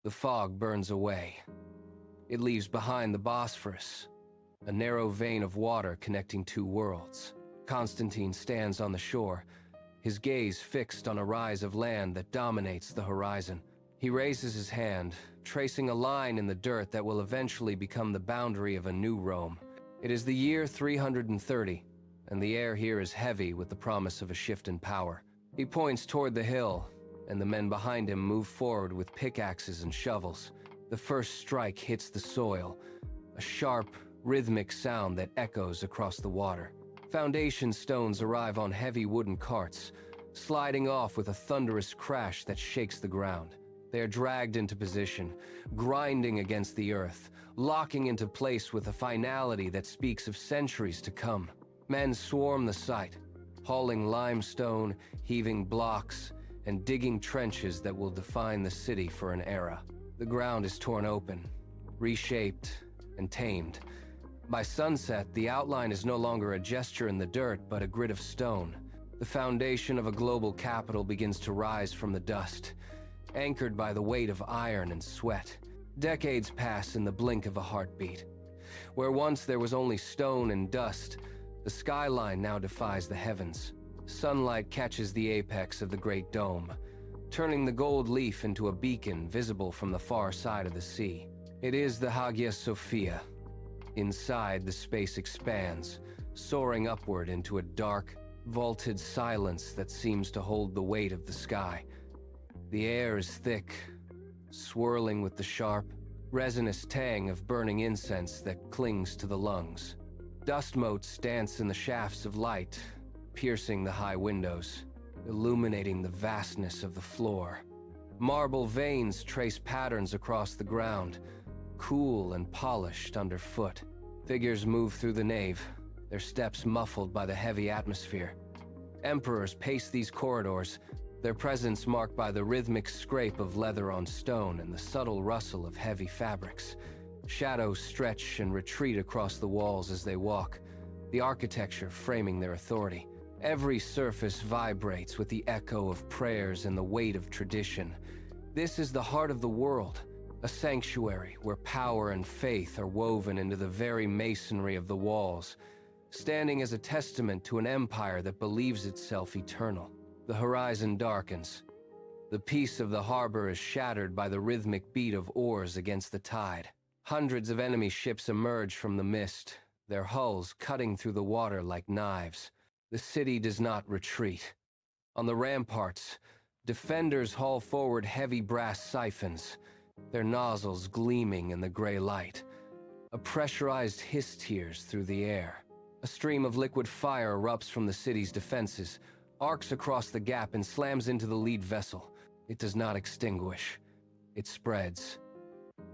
The fog burns away. It leaves behind the Bosphorus, a narrow vein of water connecting two worlds. Constantine stands on the shore, his gaze fixed on a rise of land that dominates the horizon. He raises his hand, tracing a line in the dirt that will eventually become the boundary of a new Rome. It is the year 330, and the air here is heavy with the promise of a shift in power. He points toward the hill, and the men behind him move forward with pickaxes and shovels. The first strike hits the soil, a sharp, rhythmic sound that echoes across the water. Foundation stones arrive on heavy wooden carts, sliding off with a thunderous crash that shakes the ground. They are dragged into position, grinding against the earth, locking into place with a finality that speaks of centuries to come. Men swarm the site, hauling limestone, heaving blocks, and digging trenches that will define the city for an era. The ground is torn open, reshaped, and tamed. By sunset, the outline is no longer a gesture in the dirt, but a grid of stone. The foundation of a global capital begins to rise from the dust, anchored by the weight of iron and sweat. Decades pass in the blink of a heartbeat. Where once there was only stone and dust, the skyline now defies the heavens. Sunlight catches the apex of the Great Dome, turning the gold leaf into a beacon visible from the far side of the sea. It is the Hagia Sophia. Inside, the space expands, soaring upward into a dark, vaulted silence that seems to hold the weight of the sky. The air is thick, swirling with the sharp, resinous tang of burning incense that clings to the lungs. Dust motes dance in the shafts of light, piercing the high windows, illuminating the vastness of the floor. Marble veins trace patterns across the ground, cool and polished underfoot. Figures move through the nave, their steps muffled by the heavy atmosphere. Emperors pace these corridors, their presence marked by the rhythmic scrape of leather on stone and the subtle rustle of heavy fabrics. Shadows stretch and retreat across the walls as they walk, the architecture framing their authority. Every surface vibrates with the echo of prayers and the weight of tradition. This is the heart of the world, a sanctuary where power and faith are woven into the very masonry of the walls, standing as a testament to an empire that believes itself eternal. The horizon darkens. The peace of the harbor is shattered by the rhythmic beat of oars against the tide. Hundreds of enemy ships emerge from the mist, their hulls cutting through the water like knives. The city does not retreat. On the ramparts, defenders haul forward heavy brass siphons, their nozzles gleaming in the gray light. A pressurized hiss tears through the air. A stream of liquid fire erupts from the city's defenses, arcs across the gap and slams into the lead vessel. It does not extinguish. It spreads.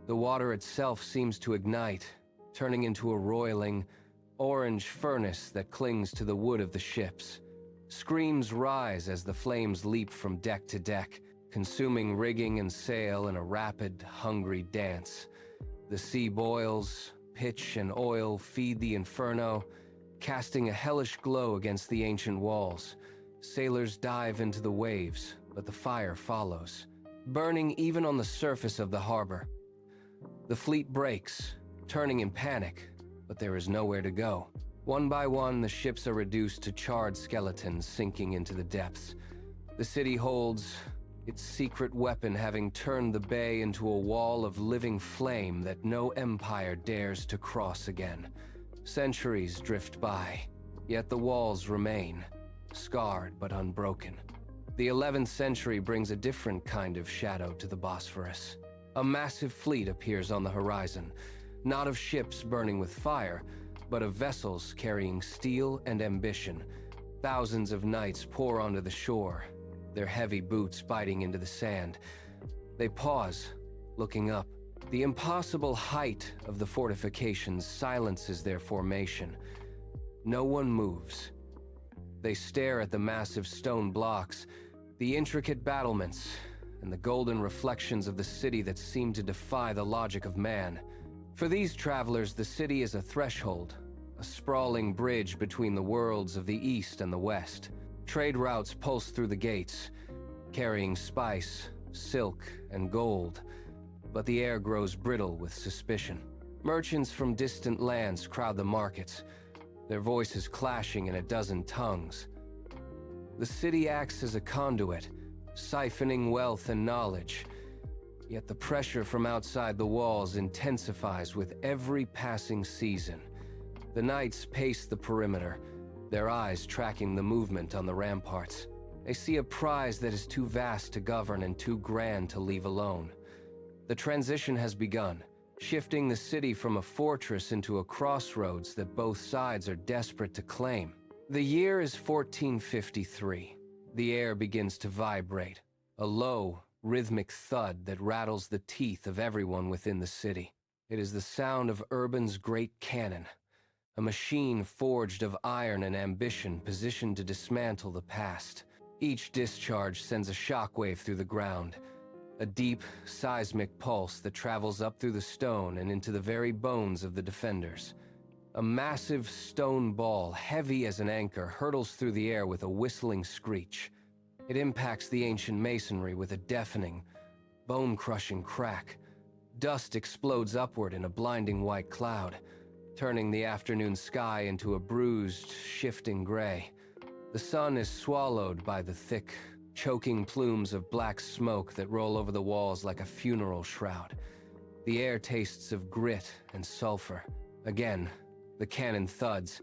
The water itself seems to ignite, turning into a roiling, orange furnace that clings to the wood of the ships. Screams rise as the flames leap from deck to deck, consuming rigging and sail in a rapid, hungry dance. The sea boils, pitch and oil feed the inferno, casting a hellish glow against the ancient walls. Sailors dive into the waves, but the fire follows, burning even on the surface of the harbor. The fleet breaks, turning in panic, but there is nowhere to go. One by one, the ships are reduced to charred skeletons sinking into the depths. The city holds, its secret weapon having turned the bay into a wall of living flame that no empire dares to cross again. Centuries drift by, yet the walls remain, scarred but unbroken. The 11th century brings a different kind of shadow to the Bosphorus. A massive fleet appears on the horizon, not of ships burning with fire, but of vessels carrying steel and ambition. Thousands of knights pour onto the shore, their heavy boots biting into the sand. They pause, looking up. The impossible height of the fortifications silences their formation. No one moves. They stare at the massive stone blocks, the intricate battlements, and the golden reflections of the city that seem to defy the logic of man. For these travelers, the city is a threshold, a sprawling bridge between the worlds of the East and the West. Trade routes pulse through the gates, carrying spice, silk, and gold. but the air grows brittle with suspicion. Merchants from distant lands crowd the markets, their voices clashing in a dozen tongues. The city acts as a conduit, siphoning wealth and knowledge, yet the pressure from outside the walls intensifies with every passing season. The knights pace the perimeter, their eyes tracking the movement on the ramparts. They see a prize that is too vast to govern and too grand to leave alone. The transition has begun, shifting the city from a fortress into a crossroads that both sides are desperate to claim. The year is 1453. The air begins to vibrate, a low, rhythmic thud that rattles the teeth of everyone within the city. It is the sound of Urban's great cannon, a machine forged of iron and ambition positioned to dismantle the past. Each discharge sends a shockwave through the ground, a deep, seismic pulse that travels up through the stone and into the very bones of the defenders. A massive stone ball, heavy as an anchor, hurtles through the air with a whistling screech. It impacts the ancient masonry with a deafening, bone-crushing crack. Dust explodes upward in a blinding white cloud, turning the afternoon sky into a bruised, shifting gray. The sun is swallowed by the thick, choking plumes of black smoke that roll over the walls like a funeral shroud. The air tastes of grit and sulfur. Again, the cannon thuds,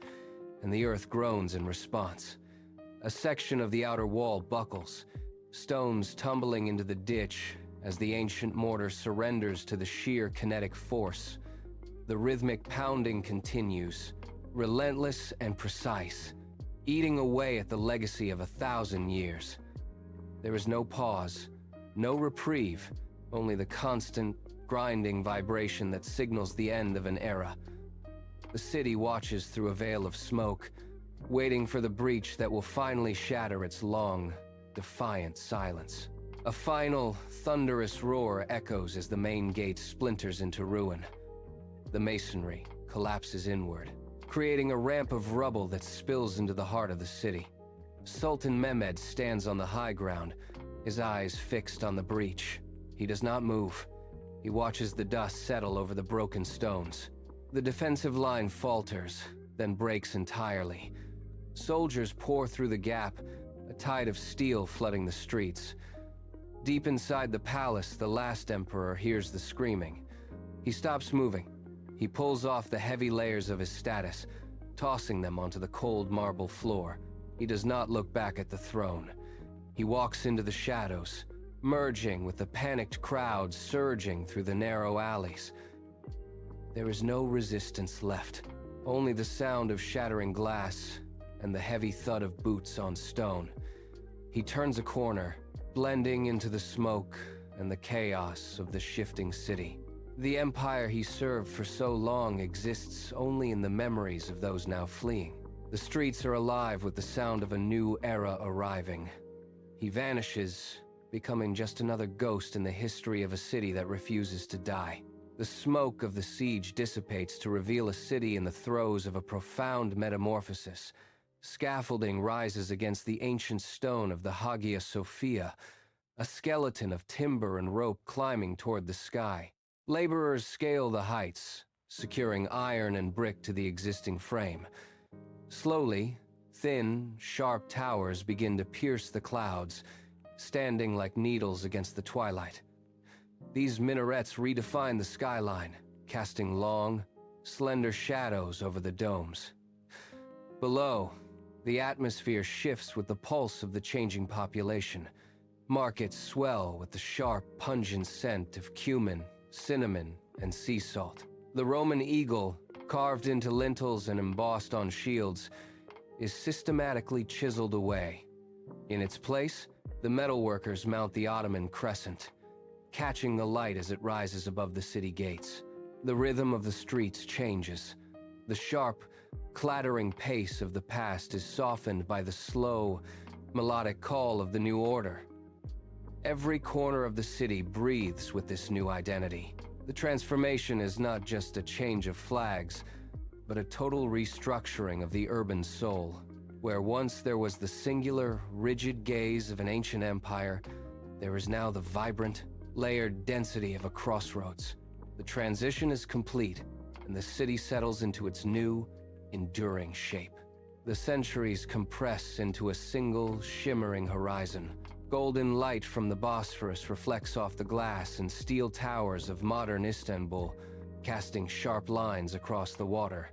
and the earth groans in response. A section of the outer wall buckles, stones tumbling into the ditch as the ancient mortar surrenders to the sheer kinetic force. The rhythmic pounding continues, relentless and precise, eating away at the legacy of 1,000 years. There is no pause, no reprieve, only the constant, grinding vibration that signals the end of an era. The city watches through a veil of smoke, waiting for the breach that will finally shatter its long, defiant silence. A final, thunderous roar echoes as the main gate splinters into ruin. The masonry collapses inward, creating a ramp of rubble that spills into the heart of the city. Sultan Mehmed stands on the high ground, his eyes fixed on the breach. He does not move. He watches the dust settle over the broken stones. The defensive line falters, then breaks entirely. Soldiers pour through the gap, a tide of steel flooding the streets. Deep inside the palace, the last emperor hears the screaming. He stops moving. He pulls off the heavy layers of his status, tossing them onto the cold marble floor. He does not look back at the throne. He walks into the shadows, merging with the panicked crowd surging through the narrow alleys. There is no resistance left, only the sound of shattering glass and the heavy thud of boots on stone. He turns a corner, blending into the smoke and the chaos of the shifting city. The empire he served for so long exists only in the memories of those now fleeing. The streets are alive with the sound of a new era arriving. He vanishes, becoming just another ghost in the history of a city that refuses to die. The smoke of the siege dissipates to reveal a city in the throes of a profound metamorphosis. Scaffolding rises against the ancient stone of the Hagia Sophia, a skeleton of timber and rope climbing toward the sky. Laborers scale the heights, securing iron and brick to the existing frame. Slowly, thin, sharp towers begin to pierce the clouds, standing like needles against the twilight. These minarets redefine the skyline, casting long, slender shadows over the domes. Below, the atmosphere shifts with the pulse of the changing population. Markets swell with the sharp, pungent scent of cumin, cinnamon, and sea salt. The Roman eagle, carved into lintels and embossed on shields, is systematically chiseled away. In its place, the metalworkers mount the Ottoman crescent, catching the light as it rises above the city gates. The rhythm of the streets changes. The sharp, clattering pace of the past is softened by the slow, melodic call of the new order. Every corner of the city breathes with this new identity. The transformation is not just a change of flags, but a total restructuring of the urban soul. Where once there was the singular, rigid gaze of an ancient empire, there is now the vibrant, layered density of a crossroads. The transition is complete, and the city settles into its new, enduring shape. The centuries compress into a single, shimmering horizon. Golden light from the Bosphorus reflects off the glass and steel towers of modern Istanbul, casting sharp lines across the water.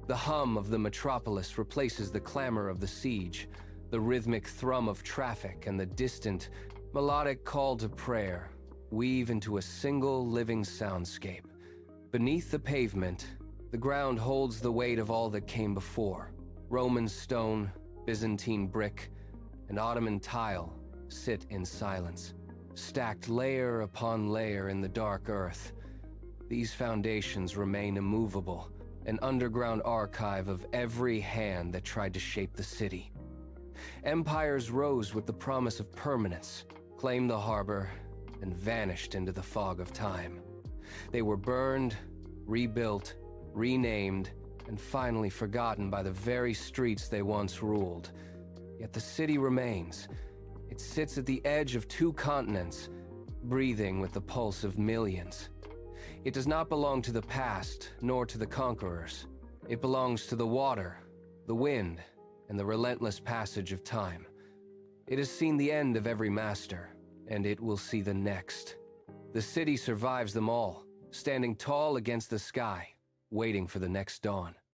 The hum of the metropolis replaces the clamor of the siege, the rhythmic thrum of traffic and the distant, melodic call to prayer weave into a single living soundscape. Beneath the pavement, the ground holds the weight of all that came before. Roman stone, Byzantine brick, and Ottoman tile sit in silence, stacked layer upon layer in the dark earth. These foundations remain immovable, an underground archive of every hand that tried to shape the city. Empires rose with the promise of permanence, claimed the harbor, and vanished into the fog of time. They were burned, rebuilt, renamed, and finally forgotten by the very streets they once ruled. Yet the city remains. It sits at the edge of two continents, breathing with the pulse of millions. It does not belong to the past, nor to the conquerors. It belongs to the water, the wind, and the relentless passage of time. It has seen the end of every master, and it will see the next. The city survives them all, standing tall against the sky, waiting for the next dawn.